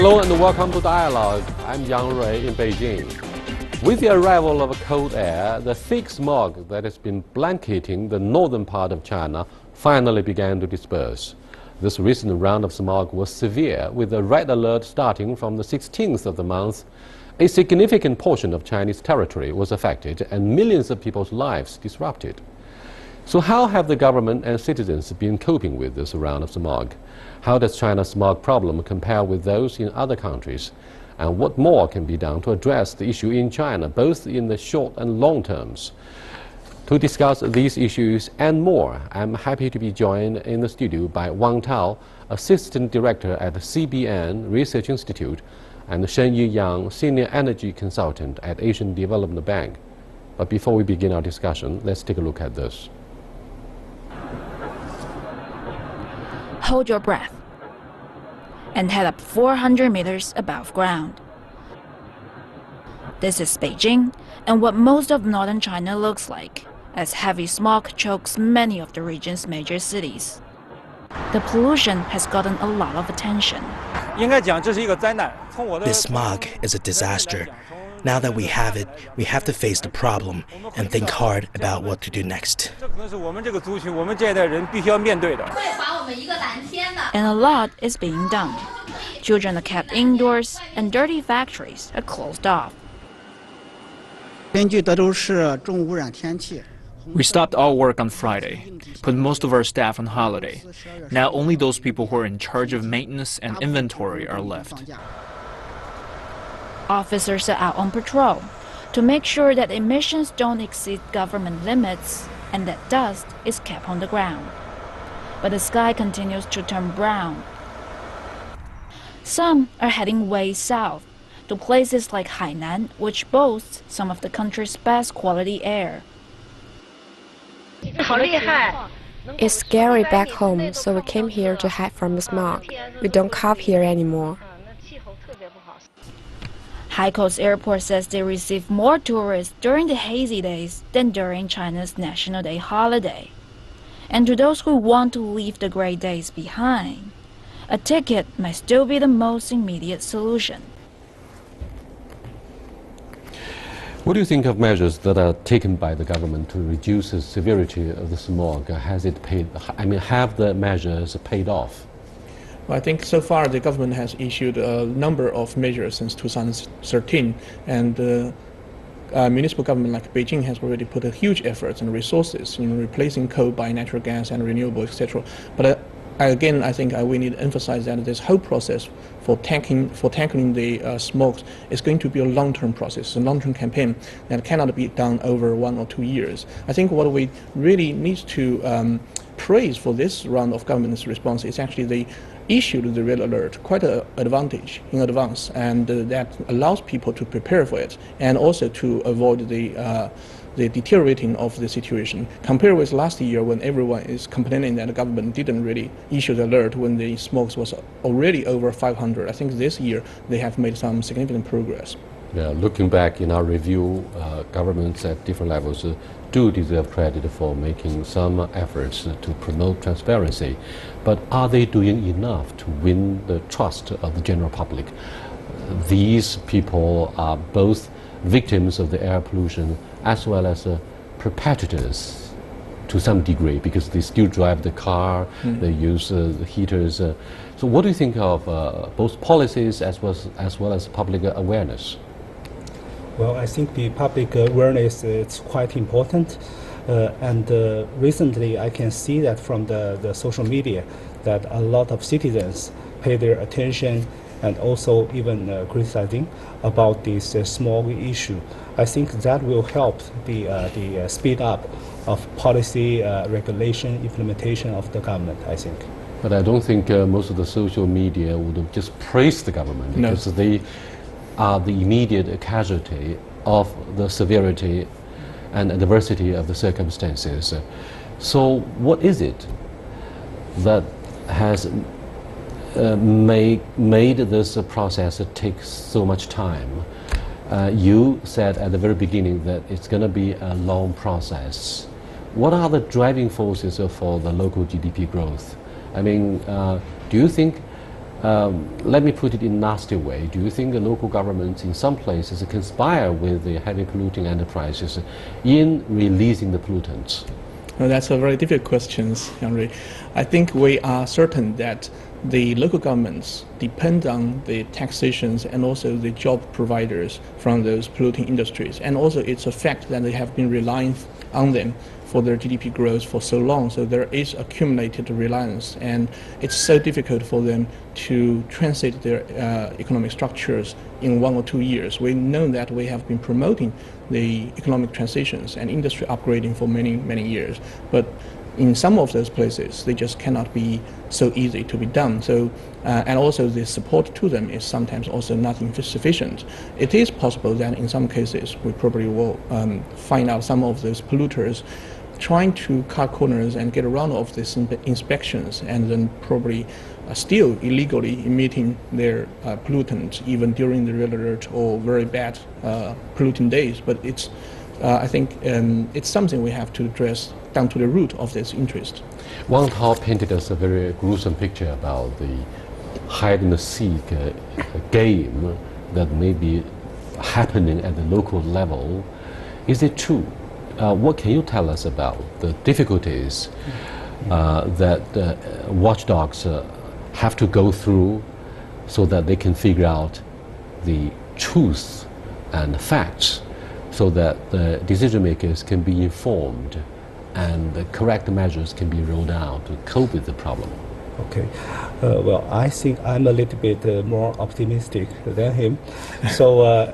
Hello and welcome to Dialogue. I'm Yang Rui in Beijing. With the arrival of cold air, the thick smog that has been blanketing the northern part of China finally began to disperse. This recent round of smog was severe, with a red alert starting from the 16th of the month. A significant portion of Chinese territory was affected and millions of people's lives disrupted. So how have the government and citizens been coping with this round of smog? How does China's smog problem compare with those in other countries? And what more can be done to address the issue in China, both in the short and long terms? To discuss these issues and more, I'm happy to be joined in the studio by Wang Tao, Assistant Director at the CBN Research Institute, and Shen Yiyang, Senior Energy Consultant at Asian Development Bank. But before we begin our discussion, let's take a look at this. Hold your breath and head up 400 meters above ground. This is Beijing and what most of northern China looks like, as heavy smog chokes many of the region's major cities. The pollution has gotten a lot of attention. This smog is a disaster. Now that we have it, we have to face the problem and think hard about what to do next. And a lot is being done. Children are kept indoors and dirty factories are closed off. We stopped all work on Friday, put most of our staff on holiday. Now only those people who are in charge of maintenance and inventory are left. Officers are out on patrol to make sure that emissions don't exceed government limits and that dust is kept on the ground. But the sky continues to turn brown. Some are heading way south to places like Hainan, which boasts some of the country's best quality air. It's scary back home, so we came here to hide from the smog. We don't cough here anymore. Haikou Airport says they receive more tourists during the hazy days than during China's National Day holiday. And to those who want to leave the gray days behind, a ticket might still be the most immediate solution. What do you think of measures that are taken by the government to reduce the severity of the smog? Has it paid? Have the measures paid off? Well, I think so far the government has issued a number of measures since 2013, and the municipal government like Beijing has already put a huge effort and resources in replacing coal by natural gas and renewable, etc. But again, I think we need to emphasize that this whole process for tackling the smog is going to be a long-term process, a long-term campaign that cannot be done over 1 or 2 years. I think what we really need to praise for this round of government's response is actually they issued the red alert quite an advantage in advance, and that allows people to prepare for it and also to avoid the deteriorating of the situation. Compared with last year when everyone is complaining that the government didn't really issue the alert when the smoke was already over 500, I think this year they have made some significant progress. Yeah, looking back in our review, governments at different levels do deserve credit for making some efforts to promote transparency. But are they doing enough to win the trust of the general public? These people are both victims of the air pollution as well as perpetrators to some degree, because they still drive the car, they use the heaters. So what do you think of both policies as well as public awareness? Well, I think the public awareness is quite important. And recently I can see that from the social media that a lot of citizens pay their attention and also even criticizing about this smog issue. I think that will help the speed up of policy, regulation, implementation of the government, I think. But I don't think most of the social media would just praise the government, because they are the immediate casualty of the severity and adversity of the circumstances. So what is it that has made this process take so much time? You said at the very beginning that it's going to be a long process. What are the driving forces for the local GDP growth? I mean, do you think Let me put it in a nasty way. Do you think the local governments in some places conspire with the heavy polluting enterprises in releasing the pollutants? Well, that's a very difficult question, Henry. I think we are certain that the local governments depend on the taxations and also the job providers from those polluting industries. And also it's a fact that they have been relying on them for their GDP growth for so long. So there is accumulated reliance, and it's so difficult for them to transit their economic structures in 1 or 2 years. We know that we have been promoting the economic transitions and industry upgrading for many, many years. But in some of those places, they just cannot be so easy to be done. So, and also the support to them is sometimes also not sufficient. It is possible that in some cases we probably will find out some of those polluters trying to cut corners and get around of these inspections, and then probably still illegally emitting their pollutants even during the red alert or very bad polluting days. But it's I think it's something we have to address down to the root of this interest. Wang Tao painted us a very gruesome picture about the hide-and-seek game that may be happening at the local level. Is it true? What can you tell us about the difficulties that watchdogs have to go through so that they can figure out the truth and facts, so that the decision makers can be informed and the correct measures can be rolled out to cope with the problem? Okay, well, I think I'm a little bit more optimistic than him. So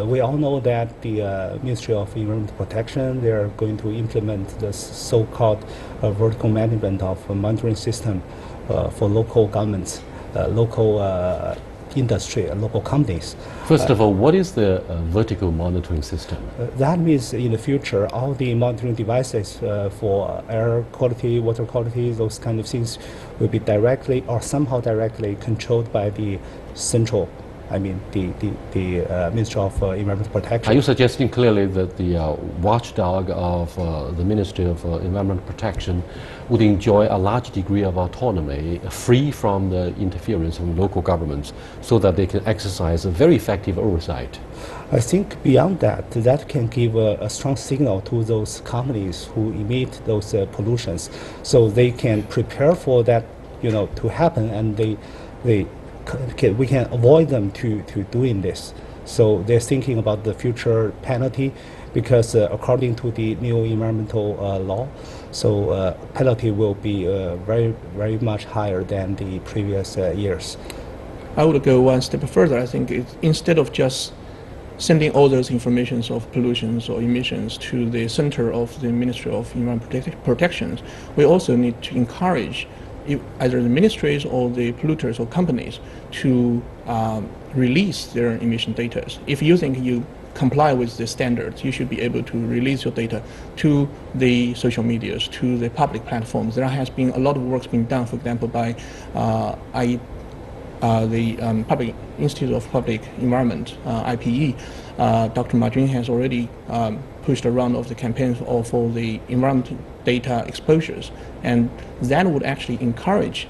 we all know that the Ministry of Environmental Protection, they are going to implement the so-called vertical management of monitoring system for local governments, local industry, and local companies. First of all, what is the vertical monitoring system? That means in the future, all the monitoring devices for air quality, water quality, those kind of things will be directly or somehow directly controlled by the central, I mean the Ministry of Environmental Protection. Are you suggesting clearly that the watchdog of the Ministry of Environmental Protection would enjoy a large degree of autonomy, free from the interference of local governments, so that they can exercise a very effective oversight? I think beyond that, that can give a strong signal to those companies who emit those pollutions, so they can prepare for that, to happen, and we can avoid them to doing this. So they're thinking about the future penalty, because according to the new environmental law, so penalty will be very, very much higher than the previous years. I would go one step further. I think instead of just sending all those informations of pollutions or emissions to the center of the Ministry of Environmental Protection, we also need to encourage either the ministries or the polluters or companies to release their emission data. If you think you comply with the standards, you should be able to release your data to the social medias, to the public platforms. There has been a lot of work being done, for example, by the Public Institute of Public Environment, IPE. Dr. Ma Jun has already pushed a round of the campaigns for the environmental data exposures, and that would actually encourage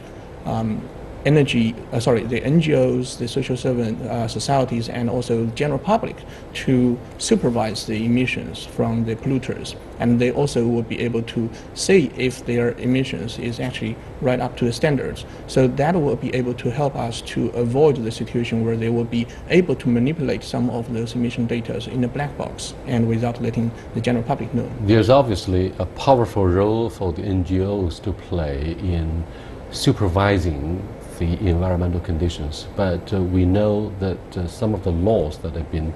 the NGOs, the social servant societies, and also the general public to supervise the emissions from the polluters. And they also would be able to say if their emissions is actually right up to the standards. So that will be able to help us to avoid the situation where they will be able to manipulate some of those emission data in a black box and without letting the general public know. There's obviously a powerful role for the NGOs to play in supervising the environmental conditions, but we know that some of the laws that have been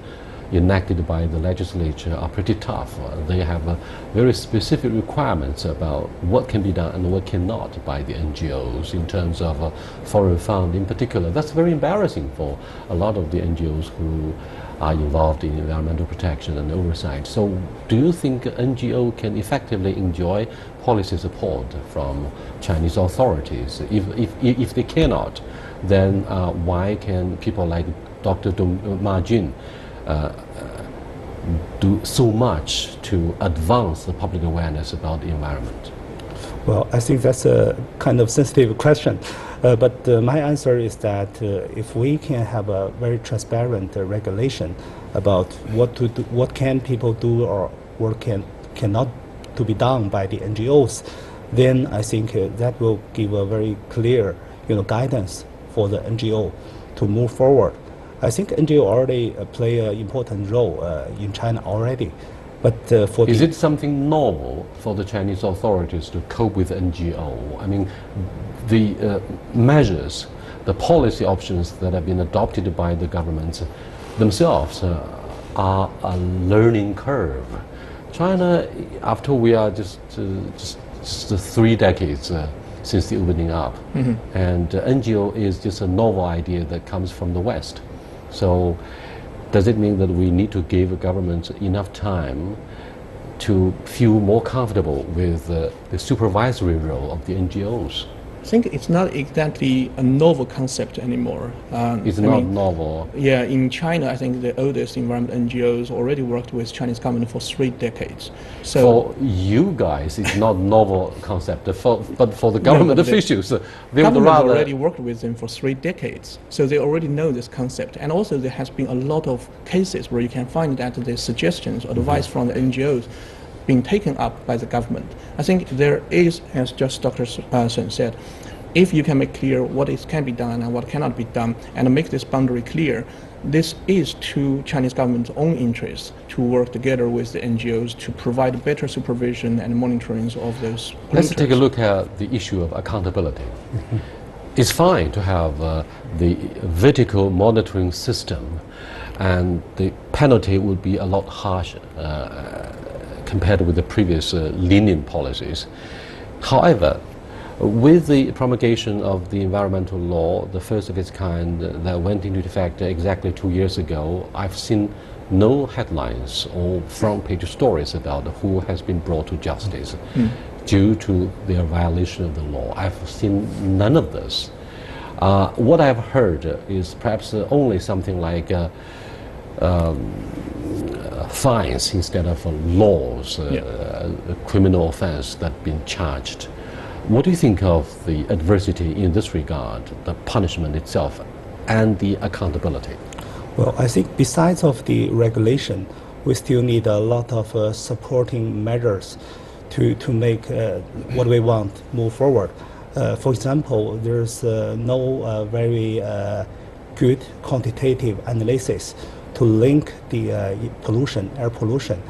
enacted by the legislature are pretty tough. They have very specific requirements about what can be done and what cannot by the NGOs in terms of foreign fund in particular. That's very embarrassing for a lot of the NGOs who are involved in environmental protection and oversight. So do you think NGO can effectively enjoy policy support from Chinese authorities? If they cannot, then why can people like Dr. Ma Jun do so much to advance the public awareness about the environment? Well, I think that's a kind of sensitive question, but my answer is that if we can have a very transparent regulation about what to do, what can people do, or what cannot to be done by the NGOs, then I think that will give a very clear, guidance for the NGO to move forward. I think NGO already play an important role in China already. But is it something normal for the Chinese authorities to cope with NGO? I mean, the measures, the policy options that have been adopted by the governments themselves are a learning curve. China, after we are just 3 decades since the opening up, and NGO is just a novel idea that comes from the West. So does it mean that we need to give governments enough time to feel more comfortable with the supervisory role of the NGOs? I think it's not exactly a novel concept anymore. It's not novel. Yeah, in China, I think the oldest environment NGOs already worked with Chinese government for 3 decades. So for you guys, it's not novel concept. But for the government officials, they would rather already worked with them for 3 decades. So they already know this concept. And also there has been a lot of cases where you can find that the suggestions or advice from the NGOs being taken up by the government. I think there is, as just Dr. Sun said, if you can make clear what can be done and what cannot be done, and make this boundary clear, this is to Chinese government's own interest to work together with the NGOs to provide better supervision and monitoring of those polluters. Let's take a look at the issue of accountability. It's fine to have the vertical monitoring system, and the penalty would be a lot harsher compared with the previous lenient policies. However, with the promulgation of the environmental law, the first of its kind that went into effect exactly 2 years ago, I've seen no headlines or front page stories about who has been brought to justice due to their violation of the law. I've seen none of this. What I've heard is perhaps only something like fines instead of laws, a criminal offense that's been charged. What do you think of the adversity in this regard, the punishment itself and the accountability? Well, I think besides of the regulation, we still need a lot of supporting measures to make what we want move forward. For example, there's no very good quantitative analysis to link the air pollution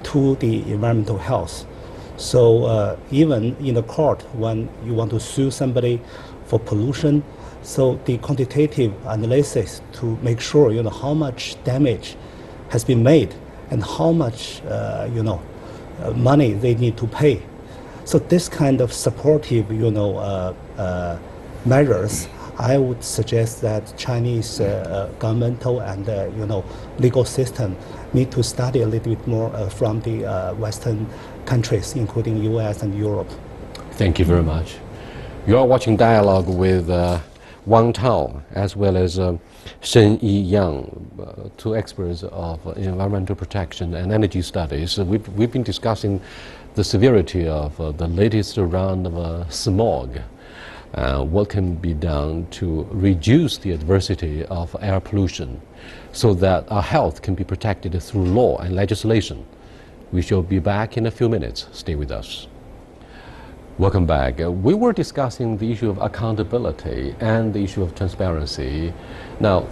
to the environmental health. So even in the court, when you want to sue somebody for pollution, so the quantitative analysis to make sure how much damage has been made and how much money they need to pay. So this kind of supportive measures, I would suggest that Chinese governmental and legal system need to study a little bit more from the Western countries, including US and Europe. Thank you very much. You are watching Dialogue with Wang Tao as well as Shen Yi Yang, 2 experts of environmental protection and energy studies. We've been discussing the severity of the latest round of smog. What can be done to reduce the adversity of air pollution so that our health can be protected through law and legislation. We shall be back in a few minutes. Stay with us. Welcome back. We were discussing the issue of accountability and the issue of transparency. Now,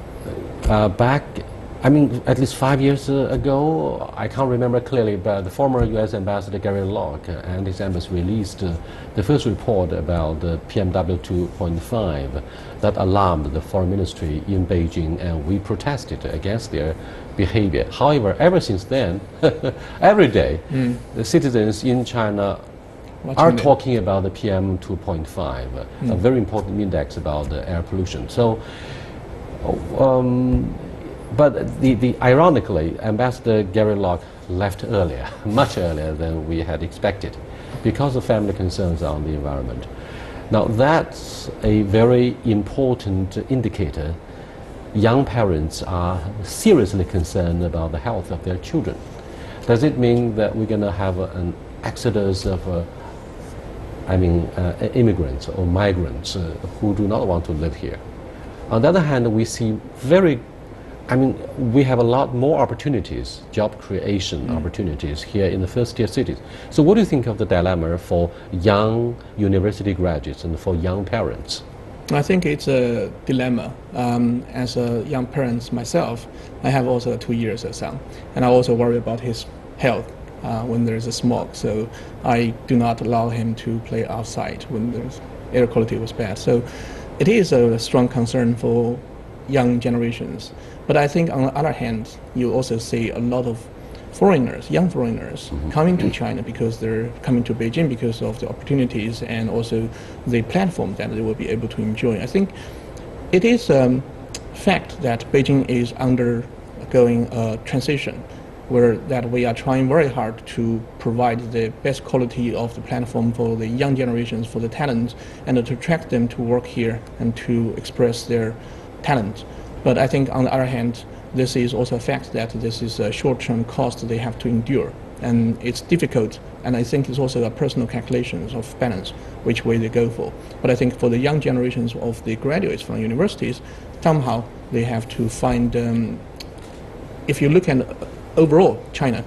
at least 5 years ago, I can't remember clearly, but the former U.S. Ambassador Gary Locke and his embassy released the first report about the PMW 2.5 that alarmed the foreign ministry in Beijing, and we protested against their behavior. However, ever since then, every day, the citizens in China are talking about the PM 2.5, a very important index about the air pollution. So, but ironically, Ambassador Gary Locke left earlier, much earlier than we had expected, because of family concerns on the environment. Now, that's a very important indicator. Young parents are seriously concerned about the health of their children. Does it mean that we're going to have an exodus of immigrants or migrants who do not want to live here. On the other hand, we see we have a lot more opportunities, job creation opportunities here in the first-tier cities. So what do you think of the dilemma for young university graduates and for young parents? I think it's a dilemma. As a young parent myself, I have also a 2-year son, and I also worry about his health when there's a smog. So I do not allow him to play outside when the air quality was bad. So it is a strong concern for young generations. But I think on the other hand, you also see a lot of foreigners, young foreigners, coming to China because they're coming to Beijing because of the opportunities and also the platform that they will be able to enjoy. I think it is a fact that Beijing is undergoing a transition where that we are trying very hard to provide the best quality of the platform for the young generations, for the talent, and to attract them to work here and to express their talent. But I think on the other hand, this is also a fact that this is a short-term cost they have to endure. And it's difficult, and I think it's also a personal calculations of balance, which way they go for. But I think for the young generations of the graduates from universities, somehow they have to find, if you look at overall China,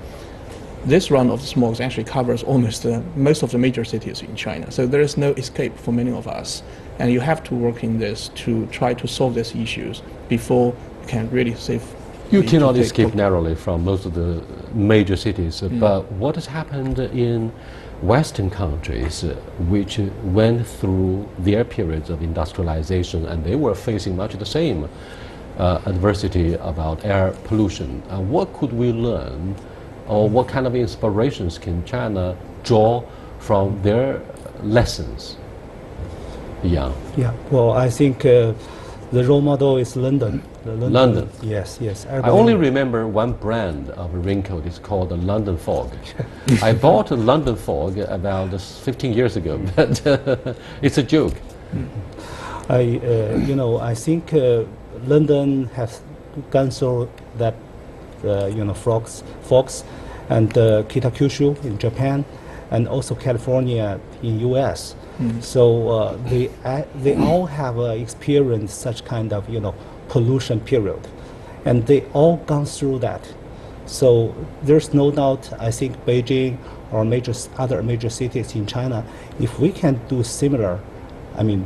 this round of the smog actually covers almost most of the major cities in China. So there is no escape for many of us. And you have to work in this to try to solve these issues before you can really save. You cannot escape narrowly from most of the major cities, but what has happened in Western countries which went through their periods of industrialization, and they were facing much the same adversity about air pollution. What could we learn, or what kind of inspirations can China draw from their lessons? Yeah. Well, I think the role model is London. London. Yes. I only remember one brand of raincoat. It's called the London Fog. I bought a London Fog about 15 years ago, but it's a joke. I think London has gone through that, fogs, and Kitakyushu in Japan, and also California in U.S. So they all have experienced such kind of pollution period, and they all gone through that. So there's no doubt. I think Beijing or other major cities in China, if we can do similar,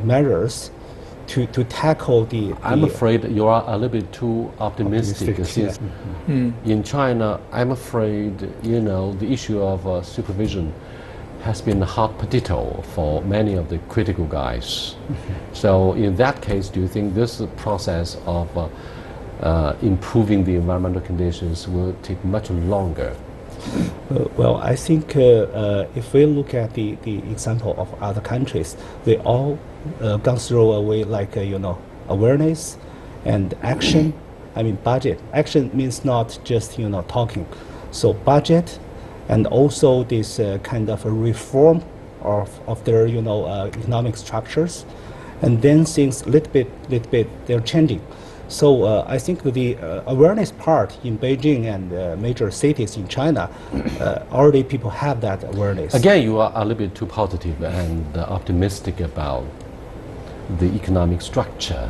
measures to tackle the. I'm afraid you are a little bit too optimistic. Since in China, I'm afraid the issue of supervision has been a hot potato for many of the critical guys. So in that case, do you think this process of improving the environmental conditions will take much longer? Well, I think if we look at the example of other countries, they all gone through a way like awareness and action. Budget. Action means not just talking. So budget, and also this kind of a reform of their economic structures, and then things little bit they're changing. So I think the awareness part in Beijing and major cities in China, already people have that awareness. Again, you are a little bit too positive and optimistic about the economic structure.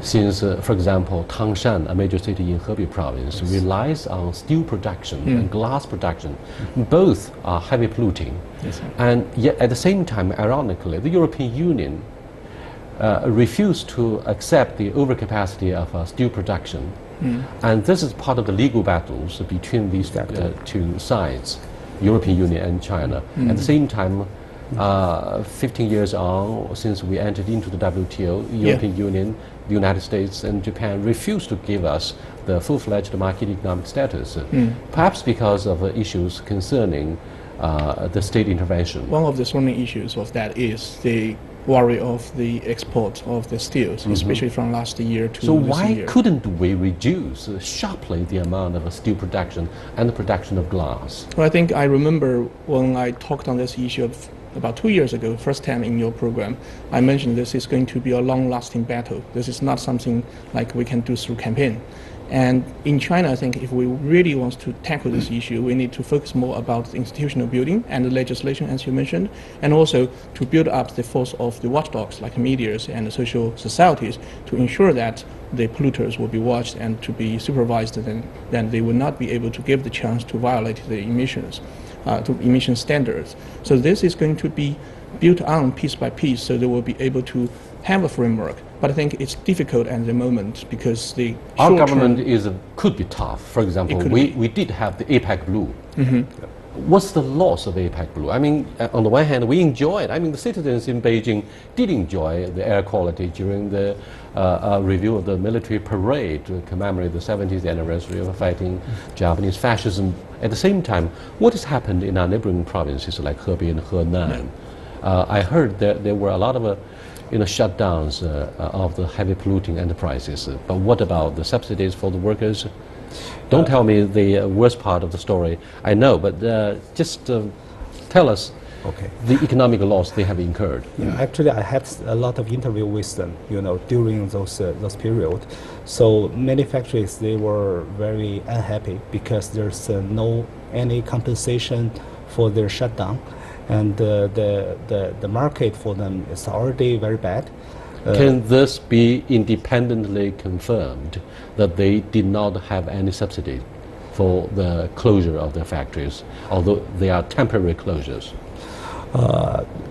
Since, for example, Tangshan, a major city in Hebei province, relies on steel production and glass production. Both are heavy polluting. And yet at the same time, ironically, the European Union refused to accept the overcapacity of steel production. And this is part of the legal battles between these two sides, European Union and China. At the same time, 15 years on, since we entered into the WTO, European Union, the United States and Japan refused to give us the full-fledged market economic status, perhaps because of issues concerning the state intervention. One of the thorny issues of that is the worry of the export of the steels, especially from last year to this year. So why couldn't we reduce sharply the amount of steel production and the production of glass? Well, I think I remember when I talked on this issue about 2 years ago, first time in your program, I mentioned this is going to be a long-lasting battle. This is not something like we can do through campaign. And in China, I think if we really want to tackle this issue, we need to focus more about the institutional building and the legislation, as you mentioned, and also to build up the force of the watchdogs like medias and the social societies to ensure that the polluters will be watched and to be supervised, and then they will not be able to give the chance to violate the emissions, to emission standards. So this is going to be built on piece by piece, so they will be able to have a framework. But I think it's difficult at the moment because the our government could be tough. For example, we did have the APEC Blue. What's the loss of APEC Blue? I mean, on the one hand, we enjoyed. I mean, the citizens in Beijing did enjoy the air quality during the review of the military parade to commemorate the 70th anniversary of fighting Japanese fascism. At the same time, what has happened in our neighboring provinces like Hebei and Henan? I heard that there were a lot of shutdowns of the heavy polluting enterprises. But what about the subsidies for the workers? Don't tell me the worst part of the story. I know, but just tell us the economic loss they have incurred. Yeah, actually, I had a lot of interview with them, during those period. So many factories, they were very unhappy because there's no any compensation for their shutdown. And the market for them is already very bad. Can this be independently confirmed that they did not have any subsidy for the closure of their factories, although they are temporary closures?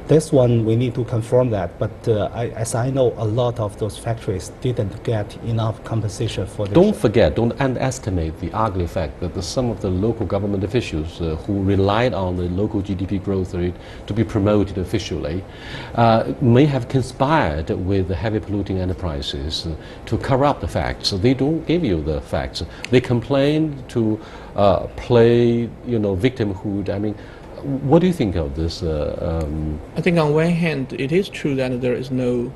This one we need to confirm that, but as I know, a lot of those factories didn't get enough compensation for their don't underestimate the ugly fact that some of the local government officials who relied on the local GDP growth rate to be promoted officially may have conspired with the heavy polluting enterprises to cover up the facts. So they don't give you the facts. They complain to play, victimhood. I mean, what do you think of this? I think on one hand, it is true that there is no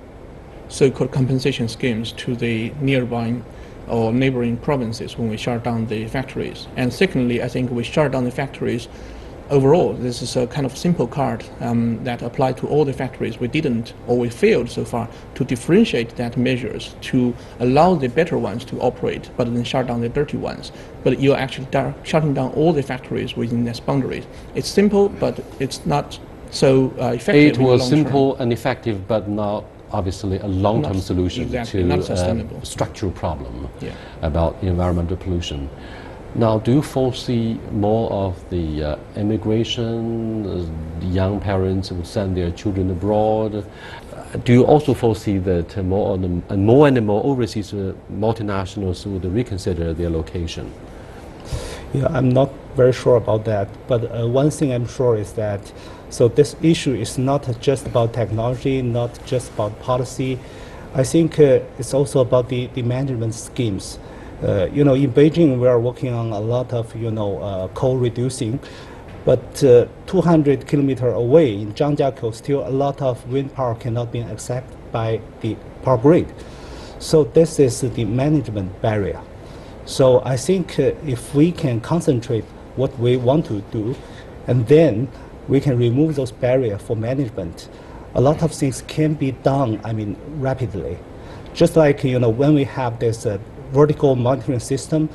so-called compensation schemes to the nearby or neighboring provinces when we shut down the factories. And secondly, I think we shut down the factories overall. This is a kind of simple card that applied to all the factories. We didn't, or we failed so far to differentiate that measures to allow the better ones to operate, but then shut down the dirty ones. But you're actually shutting down all the factories within these boundaries. It's simple, but it's not so effective. It was simple and effective, but not obviously a long-term solution to a structural problem about environmental pollution. Now, do you foresee more of the immigration? The young parents would send their children abroad. Do you also foresee that more and more overseas multinationals would reconsider their location? Yeah, I'm not very sure about that. But one thing I'm sure is that this issue is not just about technology, not just about policy. I think it's also about the management schemes. In Beijing, we are working on a lot of, coal reducing, but 200 kilometers away in Zhangjiakou, still a lot of wind power cannot be accessed by the power grid. So this is the management barrier. So I think if we can concentrate what we want to do, and then we can remove those barriers for management, a lot of things can be done, rapidly. Just like, when we have this vertical monitoring system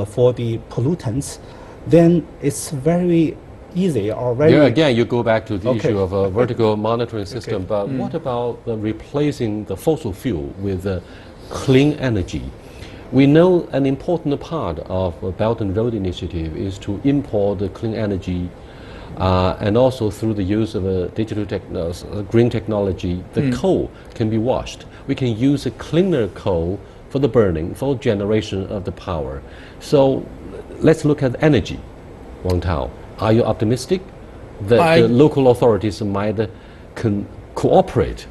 for the pollutants, then it's very easy or very... There again, you go back to the issue of a vertical monitoring system, but what about replacing the fossil fuel with clean energy? We know an important part of the Belt and Road Initiative is to import clean energy and also through the use of digital green technology, the coal can be washed. We can use a cleaner coal for the burning, for generation of the power. So let's look at energy. Wang Tao, are you optimistic that the local authorities might cooperate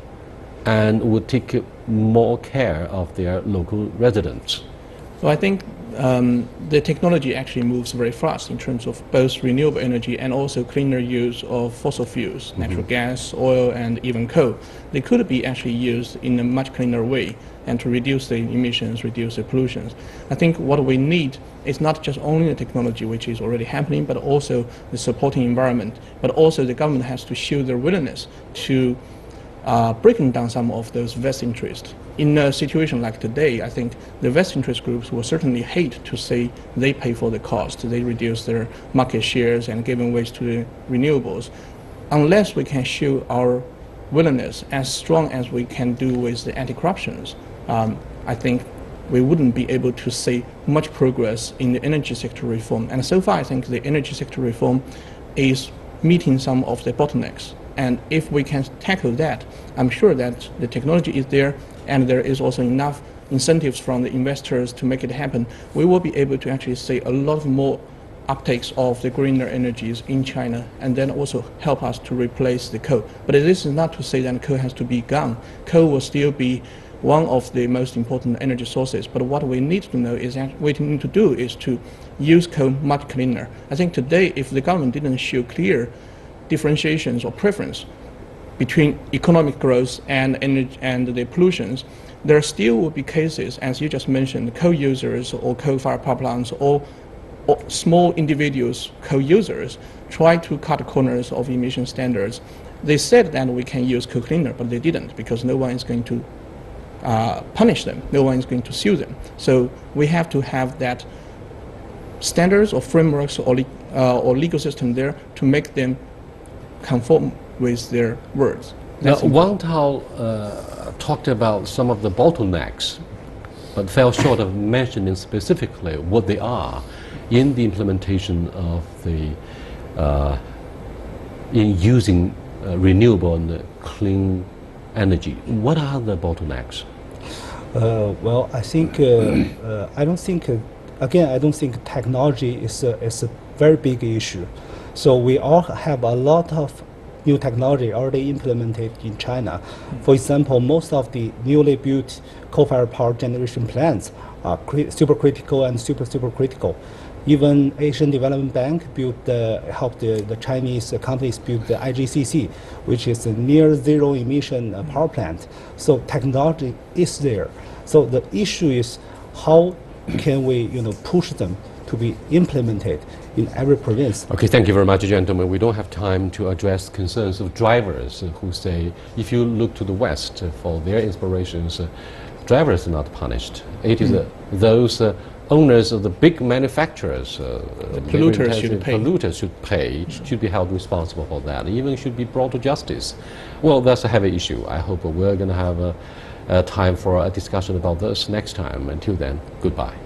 and would take more care of their local residents? So I think the technology actually moves very fast in terms of both renewable energy and also cleaner use of fossil fuels, natural gas, oil, and even coal. They could be actually used in a much cleaner way and to reduce the emissions, reduce the pollution. I think what we need is not just only the technology, which is already happening, but also the supporting environment. But also the government has to show their willingness to breaking down some of those vested interests. in a situation like today, I think the vested interest groups will certainly hate to say they pay for the cost, they reduce their market shares and giving way to the renewables, unless we can show our willingness as strong as we can do with the anti-corruptions. I think we wouldn't be able to see much progress in the energy sector reform. And so far, I think the energy sector reform is meeting some of the bottlenecks. And if we can tackle that, I'm sure that the technology is there and there is also enough incentives from the investors to make it happen. We will be able to actually see a lot more uptakes of the greener energies in China and then also help us to replace the coal. But this is not to say that coal has to be gone. Coal will still be one of the most important energy sources. But what we need to know is that what we need to do is to use coal much cleaner. I think today, if the government didn't show clear differentiations or preference between economic growth and energy and the pollutions, there still will be cases, as you just mentioned, coal users or coal-fired power plants or small individuals, coal users, try to cut corners of emission standards. They said that we can use coal cleaner, but they didn't because no one is going to punish them. No one is going to sue them. So we have to have that standards or frameworks or legal system there to make them conform with their words. Now, Wang Tao talked about some of the bottlenecks, but fell short of mentioning specifically what they are in the implementation of the in using renewable and clean energy. What are the bottlenecks? Well, I think I don't think I don't think technology is a very big issue. So we all have a lot of new technology already implemented in China. For example, most of the newly built coal-fired power generation plants are supercritical and supercritical. Even Asian Development Bank helped the Chinese companies build the IGCC, which is a near zero emission power plant. So technology is there. So the issue is how can we push them to be implemented in every province. Okay, thank you very much, gentlemen. We don't have time to address concerns of drivers who say, if you look to the West for their inspirations, drivers are not punished. It is those owners of the big manufacturers, polluters should pay, should be held responsible for that, even should be brought to justice. Well, that's a heavy issue. I hope we're going to have time for a discussion about this next time. Until then, goodbye.